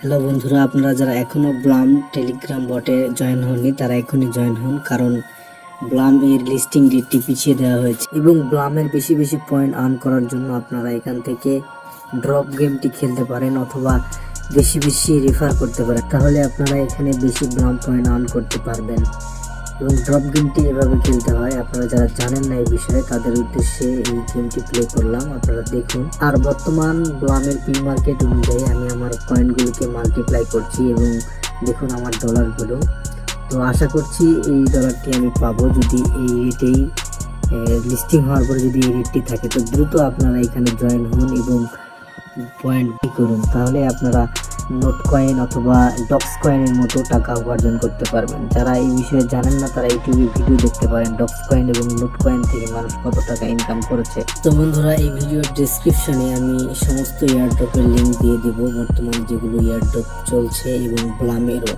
Hello বন্ধুরা, আপনারা যারা এখনো ব্লাম টেলিগ্রাম বটে জয়েন হননি তারা এখনই জয়েন হন, কারণ ব্লাম এর লিস্টিং ডেটটি পিছিয়ে দেওয়া হয়েছে এবং ব্লামের বেশি বেশি পয়েন্ট আর্ন করার জন্য আপনারা এখান থেকে ড্রপ গেমটি খেলতে পারেন অথবা বেশি বেশি রেফার করতে পারেন, তাহলে আপনারা এখানে বেশি ব্লাম পয়েন্ট আর্ন করতে পারবেন। এবং ড্রপ গেমটি এভাবে খেলতে হয়, আপনারা যারা জানেন না এই বিষয়ে তাদের উদ্দেশ্যে এই গেমটি প্লে করলাম, আপনারা দেখুন। আর বর্তমান ব্লামের পিন মার্কেট অনুযায়ী আমি আমার কয়েনগুলোকে মাল্টিপ্লাই করছি এবং দেখুন আমার ডলারগুলো। তো আশা করছি এই ডলারটি আমি পাবো যদি এই রেটেই লিস্টিং হওয়ার পরে যদি এই রেটটি থাকে। তো দ্রুত আপনারা এখানে জয়েন হন এবং পয়েন্ট করুন, তাহলে আপনারা নোট কয়েন অথবা ডক্স কয়েনের মতো টাকা উপার্জন করতে পারবেন। যারা এই বিষয়ে জানেন না তারা ইউটিউবে ভিডিও দেখতে পারেন ডক্স কয়েন এবং নোট কয়েন থেকে মানুষ কত টাকা ইনকাম করেছে। তো বন্ধুরা, এই ভিডিওর ডেসক্রিপশনে আমি সমস্ত এয়ারড্রপের লিঙ্ক দিয়ে দেবো, বর্তমানে যেগুলো এয়ারড্রপ চলছে এবং ব্লামেরও।